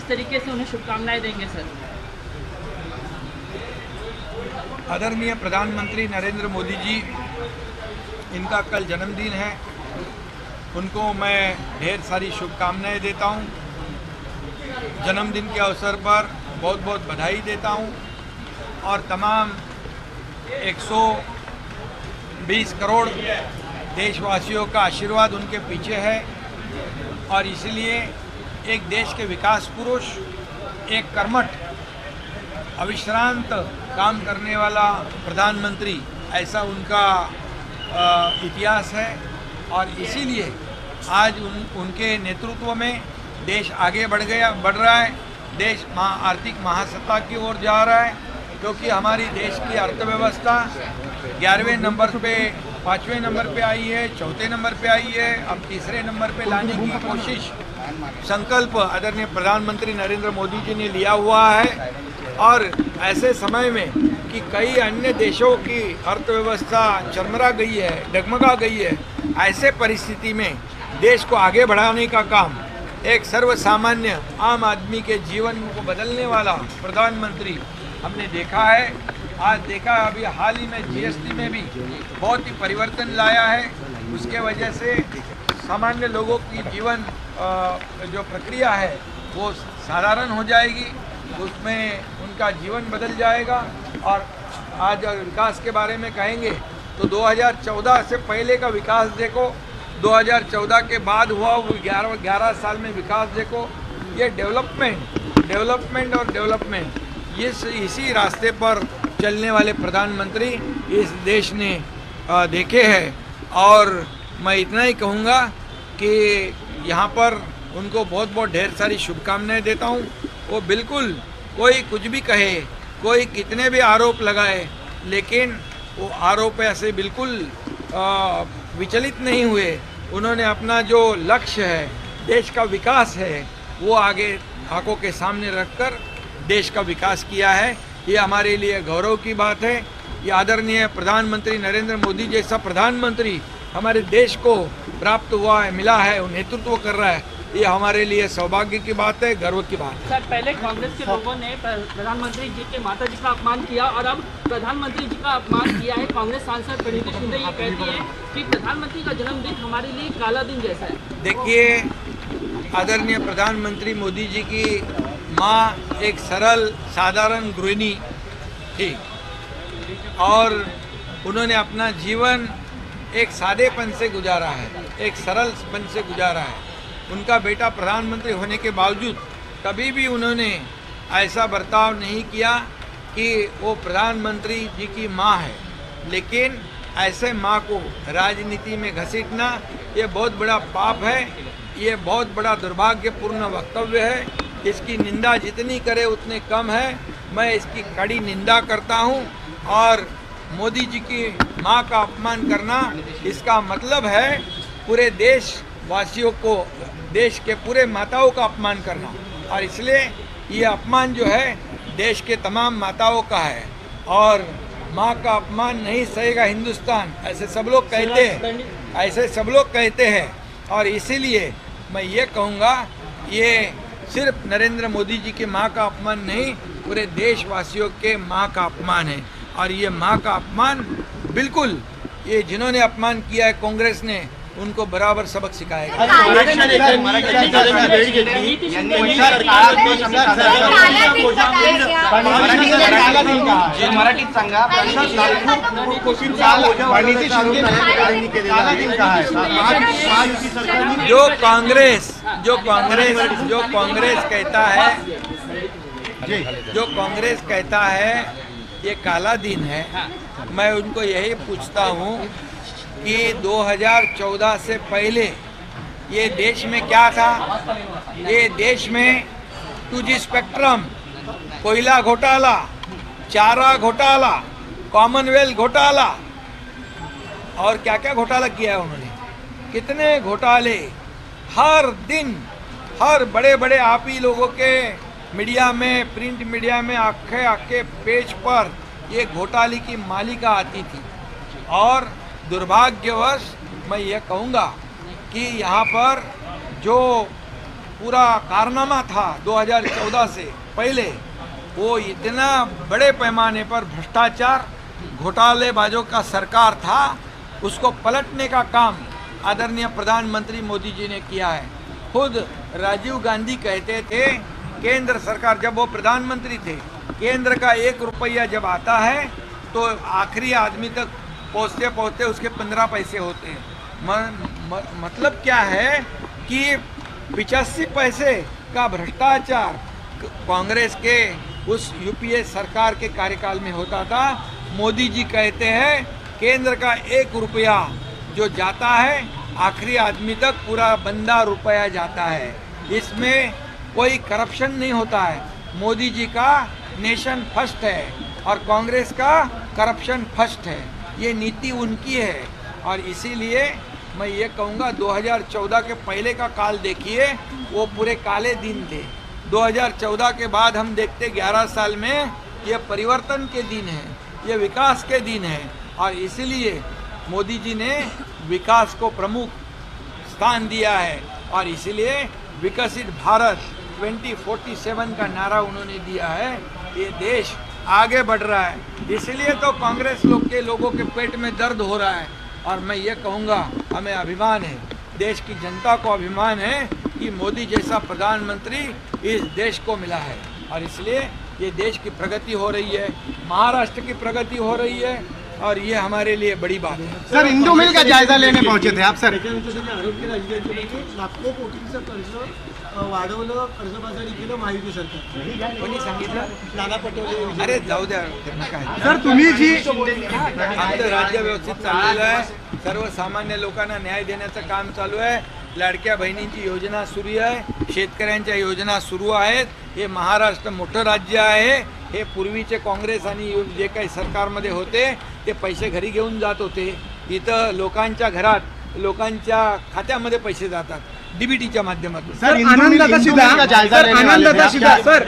किस तरीके से उन्हें शुभकामनाएं देंगे सर? आदरणीय प्रधानमंत्री नरेंद्र मोदी जी, इनका कल जन्मदिन है। उनको मैं ढेर सारी शुभकामनाएं देता हूं। जन्मदिन के अवसर पर बहुत बहुत बधाई देता हूं और तमाम 120 करोड़ देशवासियों का आशीर्वाद उनके पीछे है और इसलिए एक देश के विकास पुरुष, एक कर्मठ, अविश्रांत काम करने वाला प्रधानमंत्री, ऐसा उनका इतिहास है और इसीलिए आज उनके नेतृत्व में देश आगे बढ़ रहा है। देश आर्थिक महासत्ता की ओर जा रहा है क्योंकि हमारी देश की अर्थव्यवस्था 11वें नंबर पे, 5वें नंबर पे आई है, 4थे नंबर पे आई है, अब 3रे नंबर पे लाने की कोशिश, संकल्प आदरणीय प्रधानमंत्री नरेंद्र मोदी जी ने लिया हुआ है। और ऐसे समय में कि कई अन्य देशों की अर्थव्यवस्था चरमरा गई है, डगमगा गई है, ऐसे परिस्थिति में देश को आगे बढ़ाने का काम एक सर्वसामान्य आम आदमी के जीवन को बदलने वाला प्रधानमंत्री हमने देखा है। आज देखा अभी हाल ही में जीएसटी में भी बहुत ही परिवर्तन लाया है। उसके वजह से सामान्य लोगों की जीवन जो प्रक्रिया है वो साधारण हो जाएगी, उसमें उनका जीवन बदल जाएगा। और आज अगर विकास के बारे में कहेंगे तो 2014 से पहले का विकास देखो, 2014 के बाद हुआ वो 11 साल में विकास देखो। ये डेवलपमेंट और डेवलपमेंट इसी रास्ते पर चलने वाले प्रधानमंत्री इस देश ने देखे हैं। और मैं इतना ही कहूँगा कि यहाँ पर उनको बहुत बहुत ढेर सारी शुभकामनाएं देता हूँ। वो बिल्कुल, कोई कुछ भी कहे, कोई कितने भी आरोप लगाए, लेकिन वो आरोप ऐसे बिल्कुल विचलित नहीं हुए। उन्होंने अपना जो लक्ष्य है, देश का विकास है, वो आगे आंखों के सामने रखकर देश का विकास किया है। ये हमारे लिए गौरव की बात है। ये आदरणीय प्रधानमंत्री नरेंद्र मोदी जैसा प्रधानमंत्री हमारे देश को प्राप्त हुआ है, मिला है, वो नेतृत्व कर रहा है, ये हमारे लिए सौभाग्य की बात है, गर्व की बात है। सर, पहले कांग्रेस के लोगों ने प्रधानमंत्री जी के माता जी का अपमान किया और अब प्रधानमंत्री जी का अपमान किया है। कांग्रेस सांसद प्रीति शिंदे ये कहती है कि प्रधानमंत्री का जन्मदिन हमारे लिए काला दिन जैसा है। देखिए, आदरणीय प्रधानमंत्री मोदी जी की माँ एक सरल साधारण गृहिणी थी और उन्होंने अपना जीवन एक सादेपन से गुजारा है, एक सरलपन से गुजारा है। उनका बेटा प्रधानमंत्री होने के बावजूद कभी भी उन्होंने ऐसा बर्ताव नहीं किया कि वो प्रधानमंत्री जी की माँ है। लेकिन ऐसे माँ को राजनीति में घसीटना ये बहुत बड़ा पाप है, ये बहुत बड़ा दुर्भाग्यपूर्ण वक्तव्य है। इसकी निंदा जितनी करे उतने कम है। मैं इसकी कड़ी निंदा करता हूँ और मोदी जी की माँ का अपमान करना, इसका मतलब है पूरे देशवासियों को, देश के पूरे माताओं का अपमान करना। और इसलिए ये अपमान जो है देश के तमाम माताओं का है और माँ का अपमान नहीं सहेगा हिंदुस्तान, ऐसे सब लोग कहते हैं, ऐसे सब लोग कहते हैं। और इसीलिए मैं ये कहूँगा, ये सिर्फ नरेंद्र मोदी जी के माँ का अपमान नहीं, पूरे देशवासियों के माँ का अपमान है। और ये माँ का अपमान बिल्कुल, ये जिन्होंने अपमान किया है कांग्रेस ने, उनको बराबर सबक सिखाएगा। जो कांग्रेस कहता है ये काला दिन है, मैं उनको यही पूछता हूँ कि 2014 से पहले ये देश में क्या था? ये देश में 2G स्पेक्ट्रम, कोयला घोटाला, चारा घोटाला, कॉमनवेल्थ घोटाला और क्या क्या घोटाला किया है उन्होंने। कितने घोटाले हर दिन, हर बड़े बड़े आप ही लोगों के मीडिया में, प्रिंट मीडिया में आखे पेज पर ये घोटाले की मालिका आती थी। और दुर्भाग्यवश मैं ये कहूँगा कि यहाँ पर जो पूरा कारनामा था 2014 से पहले, वो इतना बड़े पैमाने पर भ्रष्टाचार घोटालेबाजों का सरकार था, उसको पलटने का काम आदरणीय प्रधानमंत्री मोदी जी ने किया है। खुद राजीव गांधी कहते थे, केंद्र सरकार जब वो प्रधानमंत्री थे, केंद्र का 1 रुपया जब आता है तो आखिरी आदमी तक पहुँचते पहुँचते उसके 15 पैसे होते हैं। मतलब क्या है कि 85 पैसे का भ्रष्टाचार कांग्रेस के उस यूपीए सरकार के कार्यकाल में होता था। मोदी जी कहते हैं केंद्र का 1 रुपया जो जाता है आखिरी आदमी तक पूरा बंदा रुपया जाता है, इसमें कोई करप्शन नहीं होता है। मोदी जी का नेशन फर्स्ट है और कांग्रेस का करप्शन फर्स्ट है, ये नीति उनकी है। और इसीलिए मैं ये कहूँगा 2014 के पहले का काल देखिए, वो पूरे काले दिन थे। 2014 के बाद हम देखते 11 साल में ये परिवर्तन के दिन है, ये विकास के दिन है। और इसीलिए मोदी जी ने विकास को प्रमुख स्थान दिया है और इसीलिए विकसित भारत 2047 का नारा उन्होंने दिया है। ये देश आगे बढ़ रहा है, इसलिए तो कांग्रेस लोगों के पेट में दर्द हो रहा है। और मैं ये कहूँगा, हमें अभिमान है, देश की जनता को अभिमान है कि मोदी जैसा प्रधानमंत्री इस देश को मिला है। और इसलिए ये देश की प्रगति हो रही है, महाराष्ट्र की प्रगति हो रही है और ये हमारे लिए बड़ी बात है। सर, इंदू मिल का जायजा लेने पहुंचे थे आप सर? आरोप केला लाखो कोटींचं कर्ज वाढवलं, कर्जबाजारी केलं महायुती सरकार. कोणी सांगितलं? नाना पटोले. अरे जाऊ द्या त्यांना काय. सर, तुम्ही जी आमचं राज्य व्यवस्थित चाललेलं आहे, सर्वसामान्य लोकांना न्याय देण्याचं काम चालू आहे. लाडक्या बहिणींची योजना सुरू आहे, शेतकऱ्यांच्या योजना सुरू आहेत. हे महाराष्ट्र मोठं राज्य आहे. हे पूर्वीचे काँग्रेस आणि जे काही सरकारमध्ये होते ते पैसे घरी घेऊन जात होते. इथं लोकांच्या घरात, लोकांच्या खात्यामध्ये पैसे जातात डीबीटीच्या माध्यमातून. सर, आनंदाचा शिदा, सर,